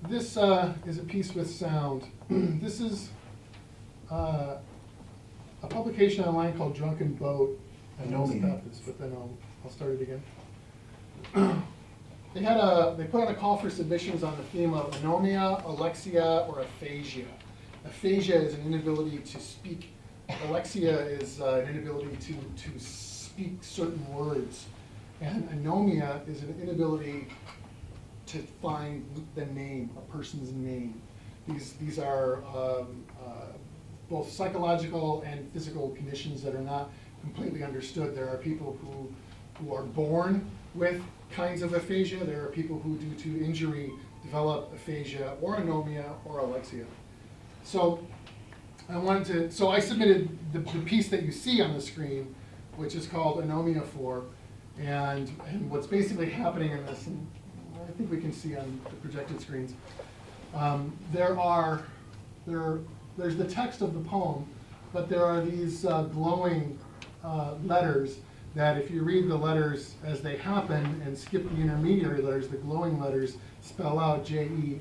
This is a piece with sound. This is a publication online called Drunken Boat. I know stop this, but then I'll start it again. They put out a call for submissions on the theme of anomia, alexia, or aphasia. Aphasia is an inability to speak. Alexia is an inability to speak certain words. And anomia is an inability to find the name, a person's name. These are both psychological and physical conditions that are not completely understood. There are people who are born with kinds of aphasia. There are people who, due to injury, develop aphasia or anomia or alexia. So I submitted the piece that you see on the screen, which is called Anomia 4. And what's basically happening in this, and I think we can see on the projected screens, there's the text of the poem, but there are these glowing letters that if you read the letters as they happen and skip the intermediary letters, the glowing letters spell out Jennifer.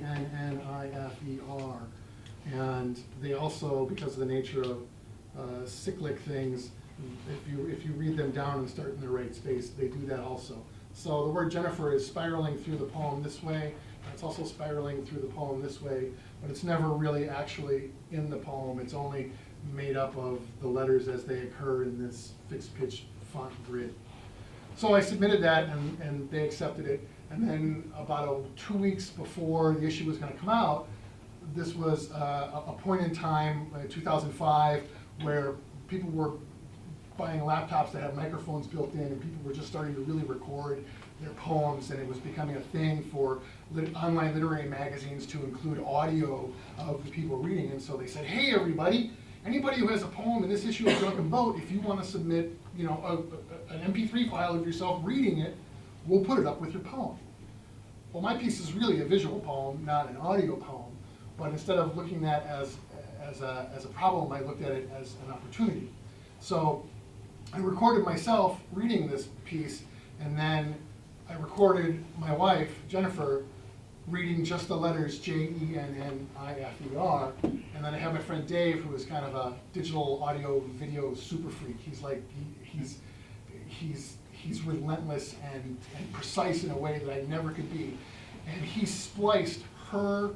And they also, because of the nature of cyclic things, if you read them down and start in the right space, they do that also. So the word Jennifer is spiraling through the poem this way. It's also spiraling through the poem this way, but it's never really actually in the poem. It's only made up of the letters as they occur in this fixed pitch font grid. So I submitted that and they accepted it. And then about 2 weeks before the issue was going to come out, this was a point in time, 2005, where people were buying laptops that had microphones built in, and people were just starting to really record their poems, and it was becoming a thing for online literary magazines to include audio of the people reading. And so they said, hey everybody, anybody who has a poem in this issue of Drunken Boat, if you want to submit an MP3 file of yourself reading it, we'll put it up with your poem. Well, my piece is really a visual poem, not an audio poem, but instead of looking at it as a problem, I looked at it as an opportunity. So I recorded myself reading this piece, and then I recorded my wife, Jennifer, reading just the letters Jennifer, and then I have my friend Dave, who is kind of a digital audio video super freak. He's relentless and precise in a way that I never could be. And he spliced her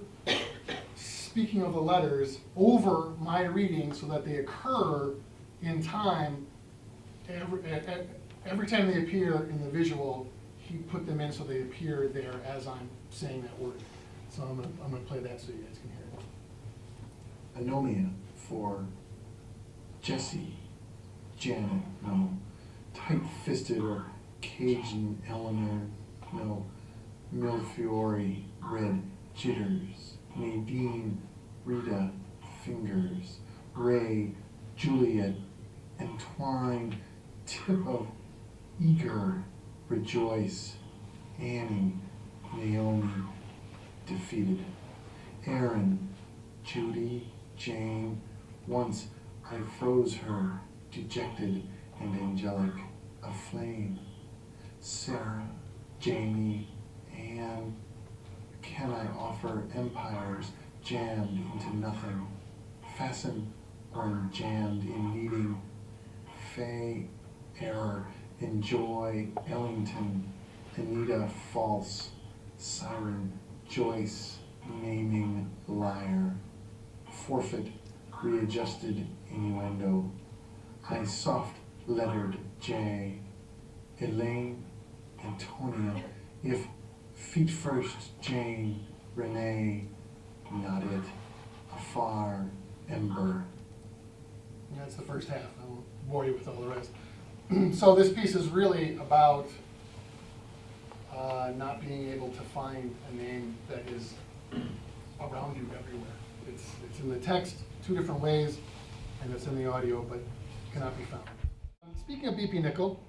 speaking of the letters over my reading so that they occur in time. Every time they appear in the visual, he put them in so they appear there as I'm saying that word. So I'm gonna play that so you guys can hear it. Anomia for Jessie, Janet, no. Tight-fisted or Cajun Eleanor, no. Milfiore, red jitters. Nadine, Rita, fingers. Ray, Juliet, entwined, tip of eager, rejoice. Annie, Naomi, defeated. Aaron, Judy, Jane, once I froze her, dejected and angelic, aflame. Sarah, Jamie, Anne, can I offer empires jammed into nothing, fastened or jammed in needing, Faye, error, enjoy, Ellington, Anita, false, siren, Joyce, naming, liar, forfeit, readjusted, innuendo, I soft-lettered J, Elaine, Antonia, if feet first, Jane, Renee, not it, afar, ember. And that's the first half. I won't bore you with all the rest. So this piece is really about not being able to find a name that is around you everywhere. It's in the text 2 different ways, and it's in the audio, but cannot be found. Speaking of B.P. Nickel,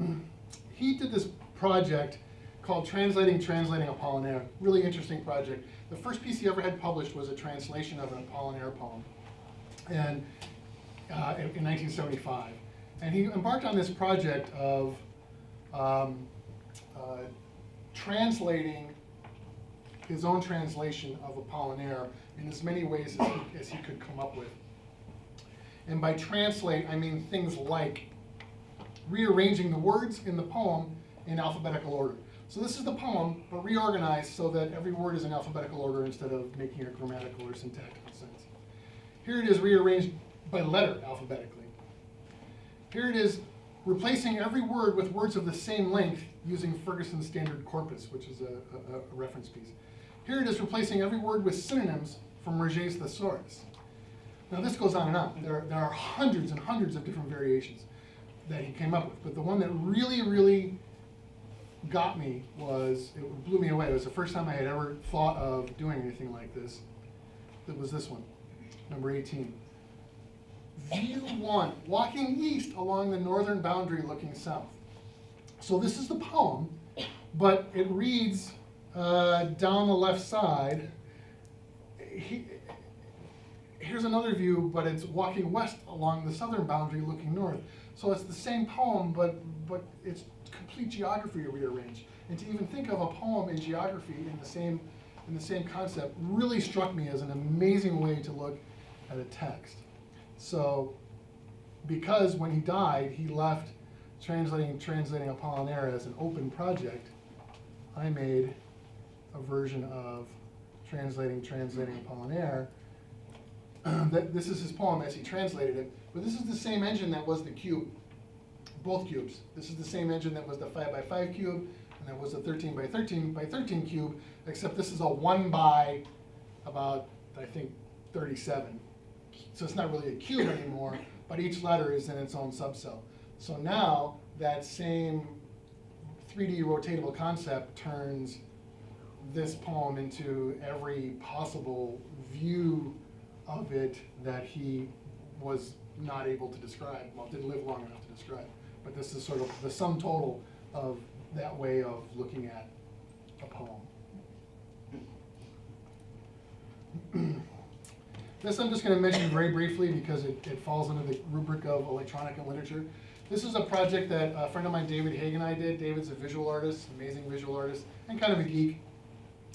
he did this project called Translating Apollinaire. Really interesting project. The first piece he ever had published was a translation of an Apollinaire poem, and in 1975. And he embarked on this project of translating his own translation of Apollinaire in as many ways as he could come up with. And by translate, I mean things like rearranging the words in the poem in alphabetical order. So this is the poem, but reorganized so that every word is in alphabetical order instead of making a grammatical or syntactical sense. Here it is rearranged by letter alphabetically. Here it is replacing every word with words of the same length using Ferguson's standard corpus, which is a reference piece. Here it is replacing every word with synonyms from Roget's Thesaurus. Now this goes on and on. There are hundreds and hundreds of different variations that he came up with, but the one that really, really got me it blew me away. It was the first time I had ever thought of doing anything like this. It was this one, number 18. View 1, walking east along the northern boundary looking south. So this is the poem, but it reads down the left side. Here's another view, but it's walking west along the southern boundary looking north. So it's the same poem, but it's complete geography rearranged. And to even think of a poem in geography in the same concept really struck me as an amazing way to look at a text. So, because when he died, he left translating Apollinaire as an open project, I made a version of translating Apollinaire. This is his poem as he translated it, but this is the same engine that was the cube, both cubes. This is the same engine that was the 5x5 cube, and that was the 13x13x13 cube, except this is a 1 by about, I think, 37. So it's not really a cube anymore, but each letter is in its own subcell. So now that same 3D rotatable concept turns this poem into every possible view of it that he was not able to describe, well, didn't live long enough to describe. But this is sort of the sum total of that way of looking at a poem. This I'm just going to mention very briefly because it falls under the rubric of electronic and literature. This is a project that a friend of mine, David Haig, and I did. David's a visual artist, amazing visual artist, and kind of a geek.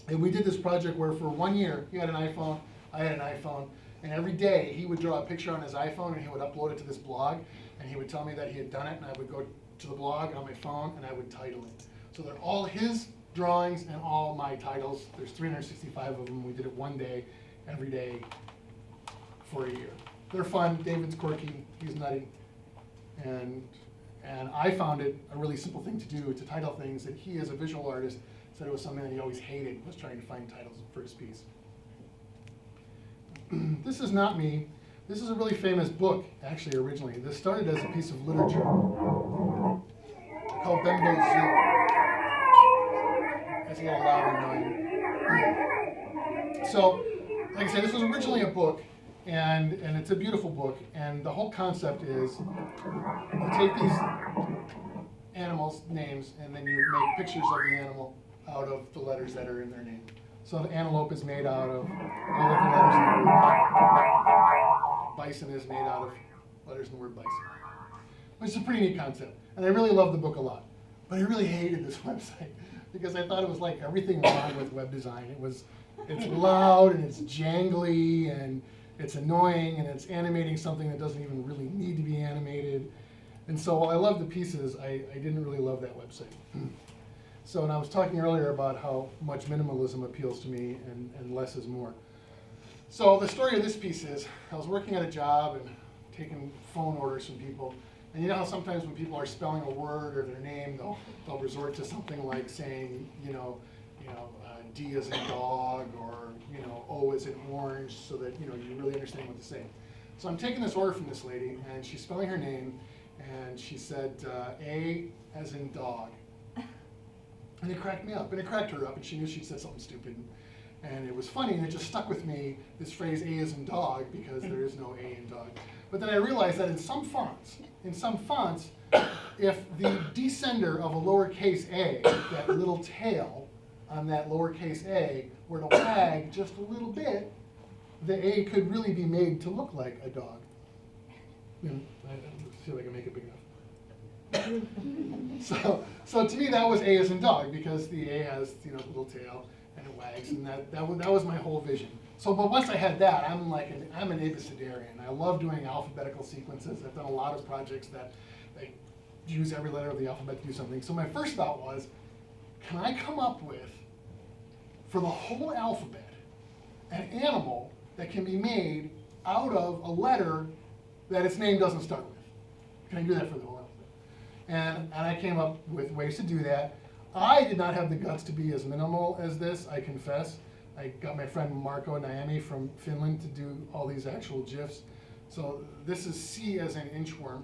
And we did this project where for 1 year, he had an iPhone, I had an iPhone, and every day he would draw a picture on his iPhone and he would upload it to this blog, and he would tell me that he had done it, and I would go to the blog on my phone and I would title it. So they're all his drawings and all my titles. There's 365 of them. We did it 1 day, every day, for a year. They're fun. David's quirky. He's nutty. And I found it a really simple thing to do, to title things that he, as a visual artist, said it was something that he always hated, was trying to find titles for his piece. This is not me. This is a really famous book, actually, originally. This started as a piece of literature called Bembo Zoo. That's a little loud and annoying. So, like I said, this was originally a book, and it's a beautiful book, and the whole concept is you take these animals' names, and then you make pictures of the animal out of the letters that are in their name. So the antelope is made out of all of the letters in the word. Bison is made out of letters in the word bison, which is a pretty neat concept. And I really loved the book a lot. But I really hated this website because I thought it was like everything wrong with web design. It's loud and it's jangly and it's annoying and it's animating something that doesn't even really need to be animated. And so while I love the pieces, I didn't really love that website. So, and I was talking earlier about how much minimalism appeals to me and less is more. So the story of this piece is, I was working at a job and taking phone orders from people. And you know how sometimes when people are spelling a word or their name, they'll resort to something like saying, D as in dog, or O as in orange, so that you really understand what to say. So I'm taking this order from this lady, and she's spelling her name, and she said A as in dog. And it cracked me up, and it cracked her up, and she knew she'd said something stupid. And it was funny, and it just stuck with me, this phrase A as in dog, because there is no A in dog. But then I realized that in some fonts, if the descender of a lowercase a, that little tail on that lowercase a, were to wag just a little bit, the A could really be made to look like a dog. And let's see if I can make it big enough. So to me that was A as in dog, because the A has the little tail, and it wags, and that was my whole vision. So, but once I had that, I'm an abecedarian. I love doing alphabetical sequences. I've done a lot of projects that they use every letter of the alphabet to do something. So my first thought was, can I come up with, for the whole alphabet, an animal that can be made out of a letter that its name doesn't start with? Can I do that for the whole alphabet? And I came up with ways to do that. I did not have the guts to be as minimal as this, I confess. I got my friend Marco Niemi from Finland to do all these actual GIFs. So this is C as an inchworm.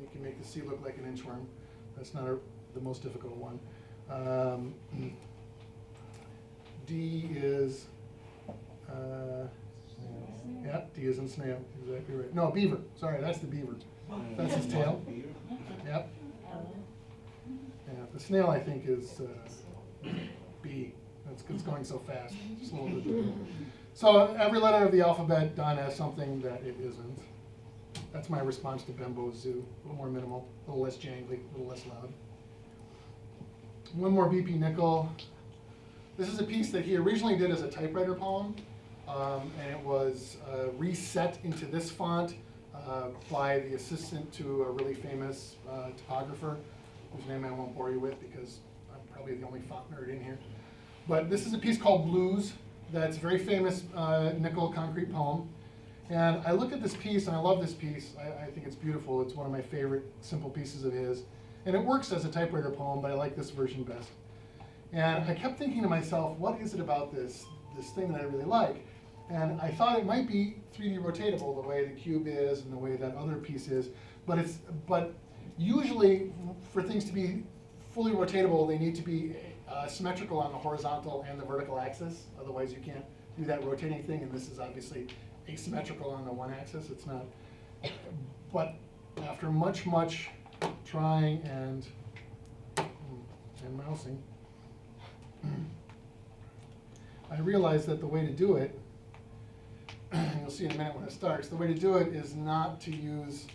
You can make the C look like an inchworm. That's not the most difficult one. D is, yep, D is in snail, exactly right. No, beaver, sorry, that's the beaver. That's his tail. Yep. Yeah, the snail I think is B. It's going so fast. Just a little bit. So every letter of the alphabet done as something that it isn't. That's my response to Bembo's Zoo. A little more minimal, a little less jangly, a little less loud. One more BP Nickel. This is a piece that he originally did as a typewriter poem, and it was reset into this font by the assistant to a really famous typographer, whose name I won't bore you with because I'm probably the only font nerd in here. But this is a piece called Blues that's a very famous nickel concrete poem. And I look at this piece, and I love this piece. I think it's beautiful. It's one of my favorite simple pieces of his. And it works as a typewriter poem, but I like this version best. And I kept thinking to myself, what is it about this thing that I really like? And I thought it might be 3D rotatable, the way the cube is and the way that other piece is. But usually, for things to be fully rotatable, they need to be symmetrical on the horizontal and the vertical axis. Otherwise, you can't do that rotating thing. And this is obviously asymmetrical on the one axis. It's not. But after much trying and mousing, I realized that the way to do it, and you'll see in a minute when it starts, the way to do it is not to use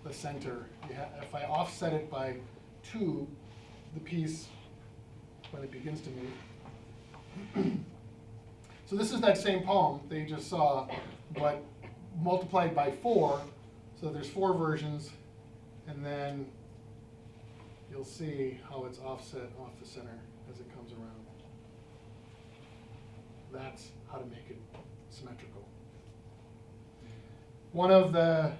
the center. If I offset it by 2, the piece, when it begins to move. So this is that same poem that you just saw, but multiplied by 4. So there's 4 versions, and then you'll see how it's offset off the center as it comes around. That's how to make it symmetrical. One of the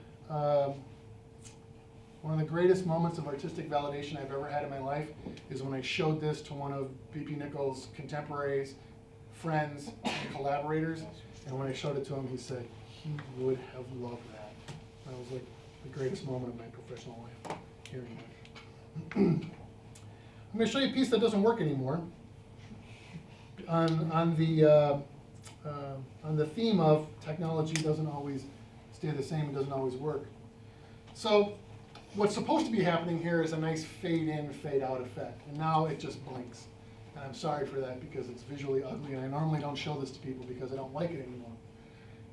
greatest moments of artistic validation I've ever had in my life is when I showed this to one of BP Nickel's contemporaries, friends, and collaborators. And when I showed it to him, he said he would have loved that. That was like the greatest moment of my professional life, hearing that. I'm going to show you a piece that doesn't work anymore. On the theme of technology doesn't always stay the same, it doesn't always work. So what's supposed to be happening here is a nice fade in, fade out effect. And now it just blinks. And I'm sorry for that because it's visually ugly, and I normally don't show this to people because I don't like it anymore.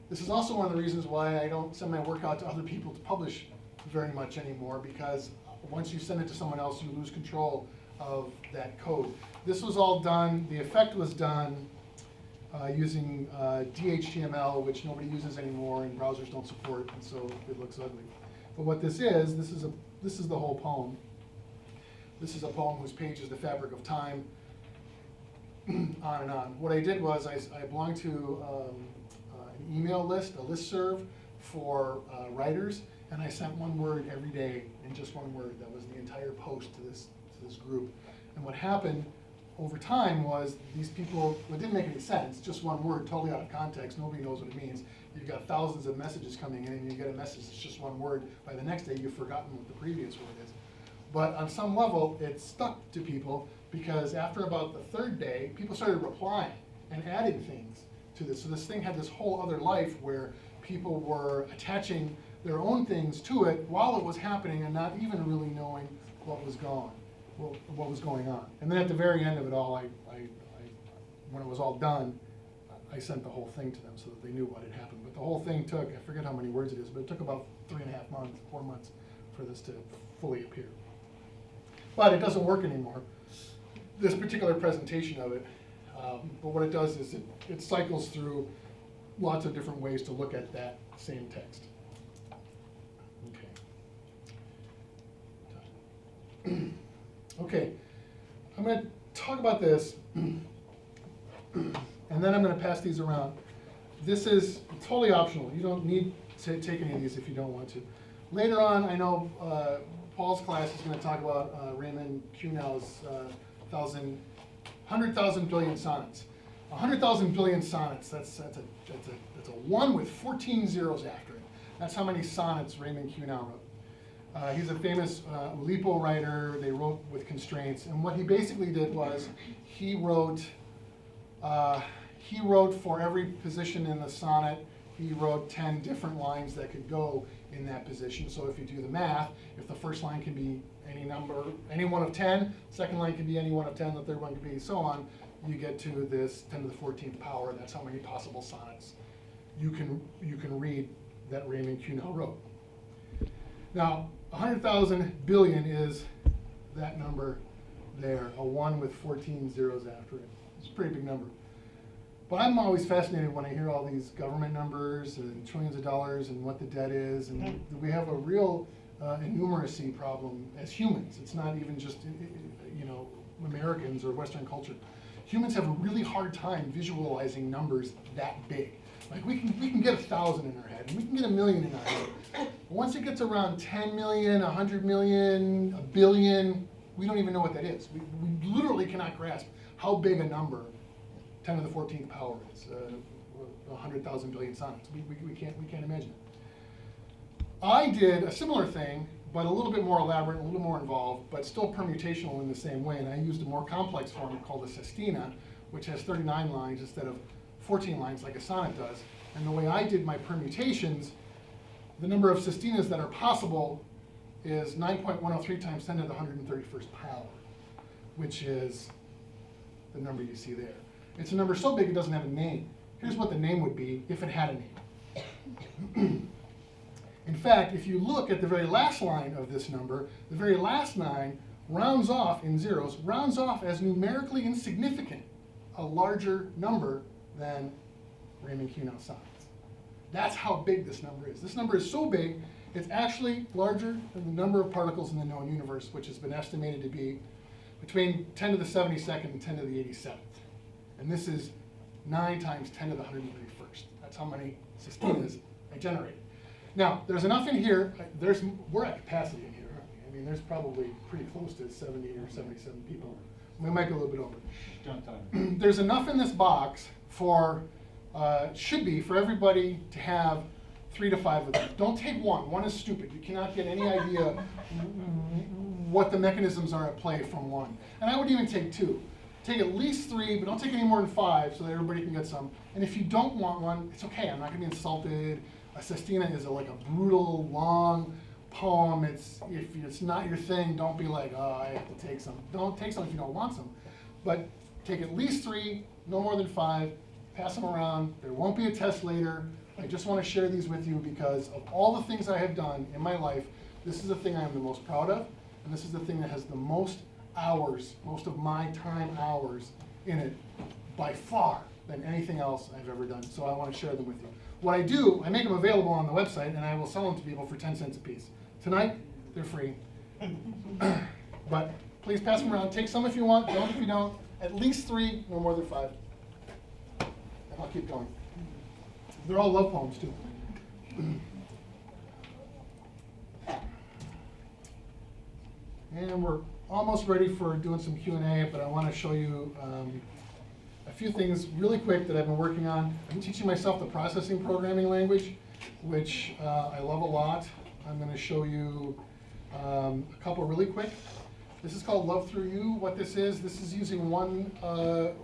This is also one of the reasons why I don't send my work out to other people to publish very much anymore, because once you send it to someone else, you lose control of that code. This was all done, the effect was done using DHTML, which nobody uses anymore and browsers don't support, and so it looks ugly. But what this is the whole poem. This is a poem whose page is the fabric of time, on and on. What I did was I belonged to an email list, a listserv for writers, and I sent one word every day, and just one word. That was the entire post to this group. And what happened over time was these people, it didn't make any sense, just one word, totally out of context, nobody knows what it means. You've got thousands of messages coming in, and you get a message that's just one word. By the next day, you've forgotten what the previous word is. But on some level, it stuck to people, because after about the 3rd day, people started replying and adding things to this. So this thing had this whole other life where people were attaching their own things to it while it was happening and not even really knowing what was going on. And then at the very end of it all, when it was all done, I sent the whole thing to them so that they knew what had happened. But the whole thing took, I forget how many words it is, but it took about 3.5 months, 4 months for this to fully appear. But it doesn't work anymore. This particular presentation of it But what it does is it cycles through lots of different ways to look at that same text. Okay. Okay, I'm going to talk about this, and then I'm going to pass these around. This is totally optional. You don't need to take any of these if you don't want to. Later on, I know Paul's class is going to talk about Raymond Queneau's 100,000 billion sonnets. 100,000 billion sonnets, that's a 1 with 14 zeros after it. That's how many sonnets Raymond Queneau wrote. He's a famous Oulipo writer. They wrote with constraints, and what he basically did was he wrote for every position in the sonnet, he wrote 10 different lines that could go in that position. So if you do the math, if the first line can be any number, any one of 10, second line can be any one of 10, the third one can be so on, you get to this 10 to the 14th power. That's how many possible sonnets you can read that Raymond Queneau wrote. Now, 100,000 billion is that number there, a 1 with 14 zeros after it. It's a pretty big number. But I'm always fascinated when I hear all these government numbers and trillions of dollars and what the debt is, and we have a real innumeracy problem as humans. It's not even just Americans or Western culture. Humans have a really hard time visualizing numbers that big. Like we can get 1,000 in our head, and we can get 1,000,000 in our head. But once it gets around 10 million, 100 million, a billion, we don't even know what that is. We literally cannot grasp how big a number 10 to the 14th power is. 100,000 billion sonnets. We can't imagine it. I did a similar thing, but a little bit more elaborate, a little more involved, but still permutational in the same way. And I used a more complex form called a sestina, which has 39 lines instead of 14 lines like a sonnet does. And the way I did my permutations, the number of sestinas that are possible is 9.103 times 10 to the 131st power, which is the number you see there. It's a number so big it doesn't have a name. Here's what the name would be if it had a name. In fact, if you look at the very last line of this number, the very last line rounds off in zeros, rounds off as numerically insignificant, a larger number than Raymond Queneau sonnets. That's how big this number is. This number is so big, it's actually larger than the number of particles in the known universe, which has been estimated to be between 10 to the 72nd and 10 to the 87th. And this is 9 times 10 to the 131st. That's how many sestinas I generated. Now, there's enough in here. We're at capacity in here, aren't we? I mean, there's probably pretty close to 70 or 77 people. We might be a little bit over. There's enough in this box for, should be, for everybody to have 3 to 5 of them. Don't take one. One is stupid. You cannot get any idea what the mechanisms are at play from one. And I would even take 2. Take at least 3, but don't take any more than 5 so that everybody can get some. And if you don't want one, it's okay. I'm not going to be insulted. A sestina is like a brutal, long poem. If it's not your thing, don't be like, oh, I have to take some. Don't take some if you don't want some. But take at least 3, no more than 5. Pass them around. There won't be a test later. I just want to share these with you because of all the things I have done in my life, this is the thing I am the most proud of, and this is the thing that has the most hours, most of my time hours in it by far than anything else I've ever done. So I want to share them with you. What I do, I make them available on the website and I will sell them to people for 10 cents a piece. Tonight, they're free. But please pass them around. Take some if you want, don't if you don't. At least 3, no more than 5. And I'll keep going. They're all love poems too. And we're almost ready for doing some Q&A, but I want to show you a few things really quick that I've been working on. I'm teaching myself the processing programming language, which I love a lot. I'm going to show you a couple really quick. This is called Love Through You. What this is using one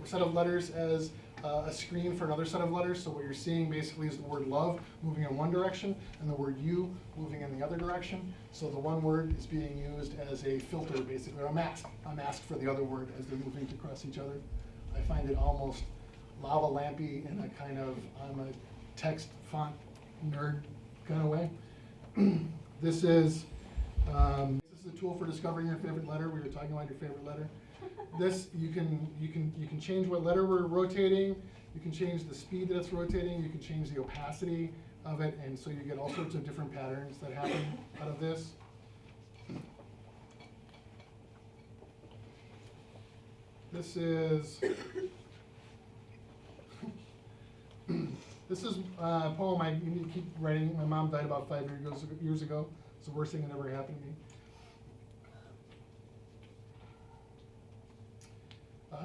set of letters as a screen for another set of letters. So what you're seeing basically is the word love moving in one direction and the word you moving in the other direction. So the one word is being used as a filter, basically, or a mask for the other word as they're moving across each other. I find it almost lava lampy in a kind of, I'm a text font nerd kind of way. This is a tool for discovering your favorite letter. We were talking about your favorite letter. This, you can change what letter we're rotating, you can change the speed that it's rotating, you can change the opacity of it, and so you get all sorts of different patterns that happen out of this. This is this is a poem I need to keep writing. My mom died about 5 years ago. It's the worst thing that ever happened to me.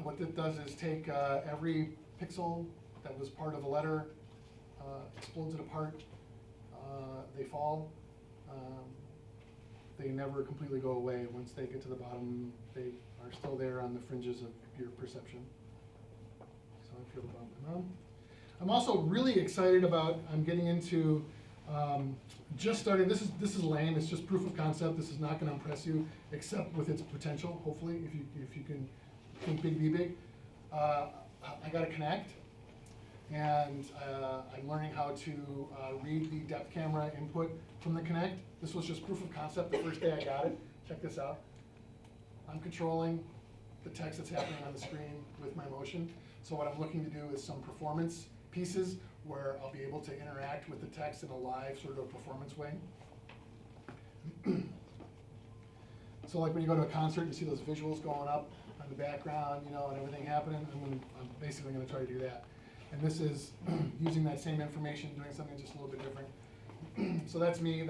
What it does is take every pixel that was part of a letter, explodes it apart, they fall. They never completely go away. Once they get to the bottom, they are still there on the fringes of your perception. So I feel about my mom. I'm also really excited about, I'm getting into, just starting, this is lame, it's just proof of concept. This is not gonna impress you, except with its potential, hopefully, if you can think big, be big. I got to connect, and I'm learning how to read the depth camera input from the Kinect. This was just proof of concept the first day I got it. Check this out. I'm controlling the text that's happening on the screen with my motion. So what I'm looking to do is some performance pieces where I'll be able to interact with the text in a live sort of performance way. So like when you go to a concert, you see those visuals going up on the background, you know, and everything happening. I'm basically going to try to do that. And this is using that same information, doing something just a little bit different. So that's me.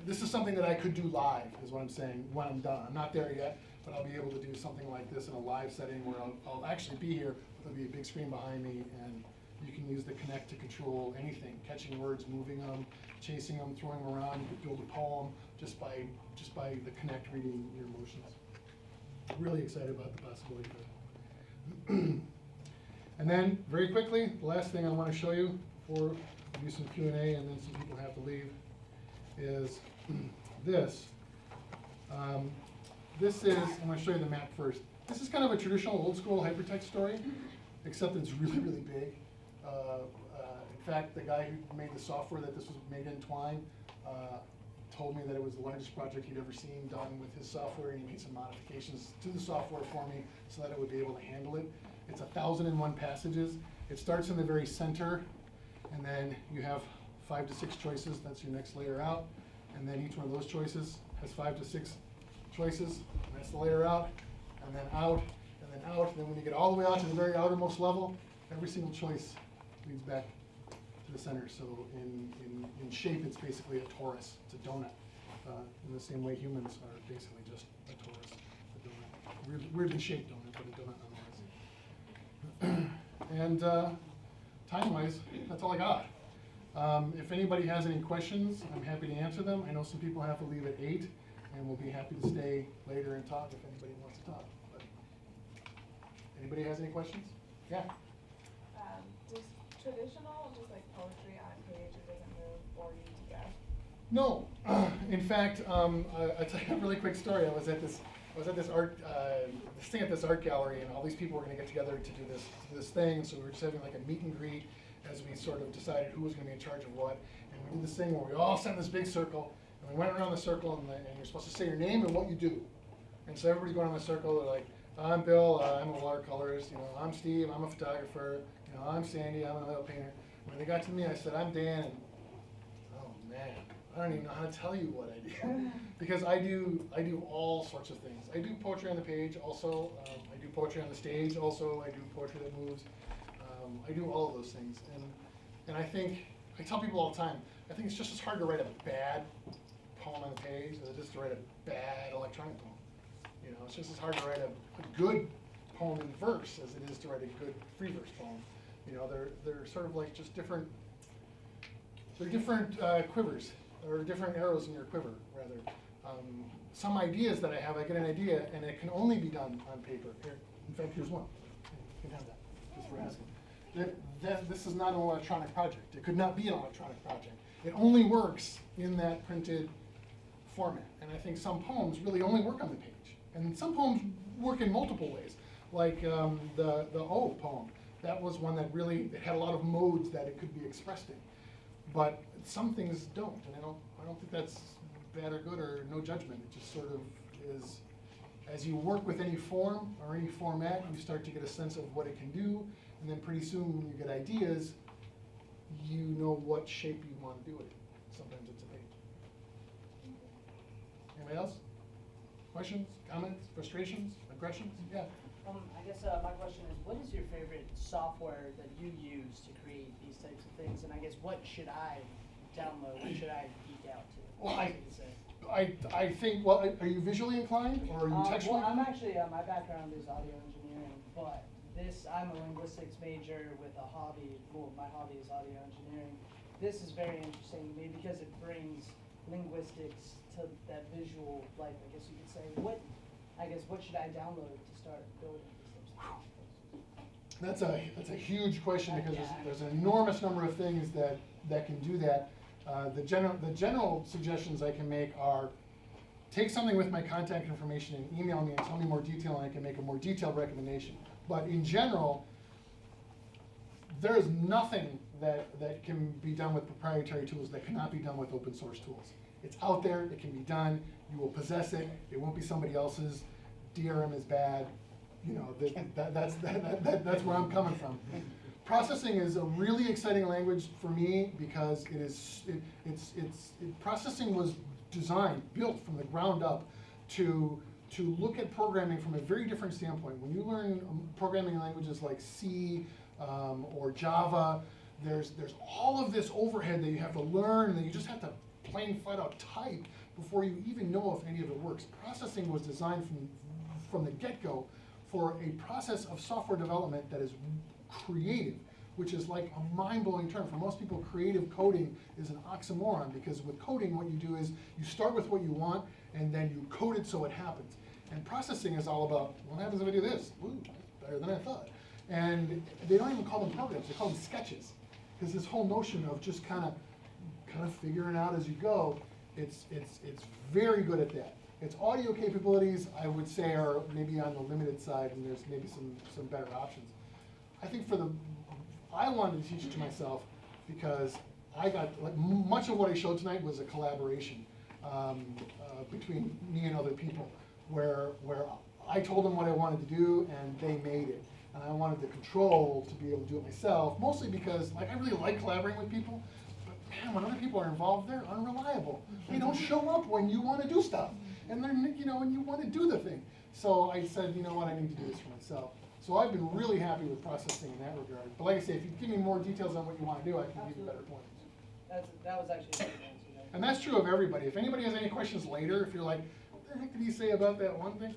This is something that I could do live, is what I'm saying, when I'm done. I'm not there yet, but I'll be able to do something like this in a live setting where I'll actually be here. There'll be a big screen behind me, and you can use the Kinect to control anything, catching words, moving them, chasing them, throwing them around. You could build a poem just by the Kinect reading your emotions. Really excited about the possibility for that. And then, very quickly, the last thing I want to show you before we do some Q&A and then some people have to leave is this. This is, I'm going to show you the map first. This is kind of a traditional old school hypertext story, except it's really, really big. In fact, the guy who made the software that this was made in Twine told me that it was the largest project he'd ever seen done with his software, and he made some modifications to the software for me so that it would be able to handle it. It's 1,001 passages. It starts in the very center, and then you have 5 to 6 choices. That's your next layer out. And then each one of those choices has 5 to 6 choices. And that's the layer out, and then out, and then out. And then when you get all the way out to the very outermost level, every single choice leads back to the center. So in shape, it's basically a torus. It's a donut. In the same way humans are basically just a torus, a donut. Weirdly shaped donut, but a donut nonetheless. And time-wise, that's all I got. If anybody has any questions, I'm happy to answer them. I know some people have to leave at 8, and we'll be happy to stay later and talk if anybody wants to talk. But anybody has any questions? Yeah. Does traditional, just like poetry on page, it doesn't move or you to death? No. In fact, I'll tell you a really quick story. I was at this art, this thing at this art gallery, and all these people were going to get together to do this thing. So we were just having like a meet and greet as we sort of decided who was going to be in charge of what. And we did this thing where we all sat in this big circle, and we went around the circle, and you're supposed to say your name and what you do. And so everybody's going around the circle. They're like, I'm Bill, I'm a watercolorist. You know, I'm Steve, I'm a photographer. You know, I'm Sandy, I'm an oil painter. When they got to me, I said, I'm Dan. And, oh man, I don't even know how to tell you what I do, because I do all sorts of things. I do poetry on the page, also. I do poetry on the stage, also. I do poetry that moves. I do all of those things, and I think I tell people all the time. I think it's just as hard to write a bad poem on the page as it is to write a bad electronic poem. You know, it's just as hard to write a good poem in verse as it is to write a good free verse poem. You know, they're sort of like just different. They're different quivers, or different arrows in your quiver, rather. Some ideas that I have, I get an idea, and it can only be done on paper. Here, in fact, here's one. You can have that, just for asking. This is not an electronic project. It could not be an electronic project. It only works in that printed format. And I think some poems really only work on the page. And some poems work in multiple ways. Like the O poem. That was one that really, it had a lot of modes that it could be expressed in. But some things don't, and I don't think that's bad or good or no judgment. It just sort of is As you work with any form or any format, you start to get a sense of what it can do, and then pretty soon when you get ideas, you know what shape you want to do it. Sometimes it's a page. Anybody else? Questions, comments, frustrations, aggressions? Yeah. I guess my question is, what is your favorite software that you use to create these types of things? And I guess what should I download? What should I geek out to? Well, What do you say? I think, well, are you visually inclined or are you textually? Well, I'm actually, my background is audio engineering, but I'm a linguistics major with a hobby. Well, my hobby is audio engineering. This is very interesting to me because it brings linguistics to that visual life, I guess you could say. What should I download to start building these types of things? That's a huge question because there's an enormous number of things that can do that. The general suggestions I can make are take something with my contact information and email me and tell me more detail, and I can make a more detailed recommendation. But in general, there is nothing that can be done with proprietary tools that cannot be done with open source tools. It's out there, it can be done, you will possess it, it won't be somebody else's. DRM is bad, you know, that's where I'm coming from. Processing is a really exciting language for me because processing was designed, built from the ground up to look at programming from a very different standpoint. When you learn programming languages like C or Java, there's all of this overhead that you have to learn, and then you just have to plain flat out type before you even know if any of it works. Processing was designed from the get-go for a process of software development that is creative, which is like a mind-blowing term. For most people, creative coding is an oxymoron because with coding, what you do is you start with what you want and then you code it so it happens. And processing is all about, what happens if I do this? Ooh, that's better than I thought. And they don't even call them programs, they call them sketches. Because this whole notion of just kind of figuring out as you go, it's very good at that. Its audio capabilities, I would say, are maybe on the limited side, and there's maybe some better options. I think I wanted to teach it to myself because I got, like, much of what I showed tonight was a collaboration between me and other people, where I told them what I wanted to do and they made it. And I wanted the control to be able to do it myself, mostly because, like, I really like collaborating with people, but man, when other people are involved, they're unreliable. They don't show up when you want to do stuff, and they're, you know, when you want to do the thing. So I said, you know what, I need to do this for myself. So I've been really happy with processing in that regard. But like I say, if you give me more details on what you want to do, I can give you better points. That was actually a good answer. And that's true of everybody. If anybody has any questions later, if you're like, what the heck did he say about that one thing?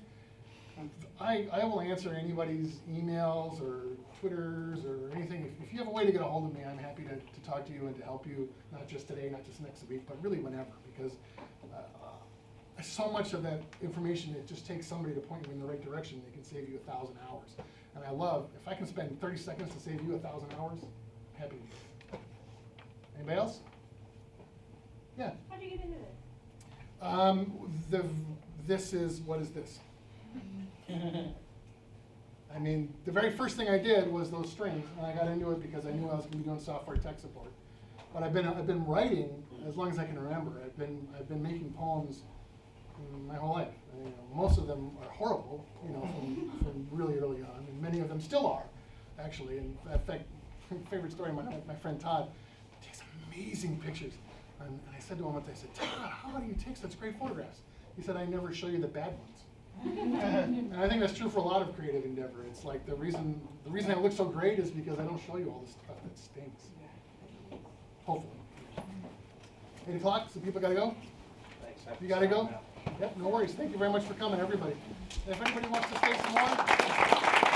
I will answer anybody's emails or Twitters or anything. If you have a way to get a hold of me, I'm happy to talk to you and to help you, not just today, not just next week, but really whenever, because so much of that information, it just takes somebody to point you in the right direction. They can save you 1,000 hours. And I love, if I can spend 30 seconds to save you 1,000 hours, I'm happy to do it. Anybody else? Yeah. How'd you get into this? What is this? I mean, the very first thing I did was those strings, and I got into it because I knew I was going to be doing software tech support. But I've been writing as long as I can remember. I've been making poems my whole life. You know, most of them are horrible, you know, from really early on, and many of them still are, actually. And in fact, favorite story, my friend Todd takes amazing pictures. And I said to him once, I said, Todd, how do you take such great photographs? He said, I never show you the bad ones. And I think that's true for a lot of creative endeavor. It's like the reason I look so great is because I don't show you all the stuff that stinks. Hopefully. 8 o'clock, so people gotta go? Thanks. You gotta go? Yep, no worries. Thank you very much for coming, everybody. If anybody wants to stay some more,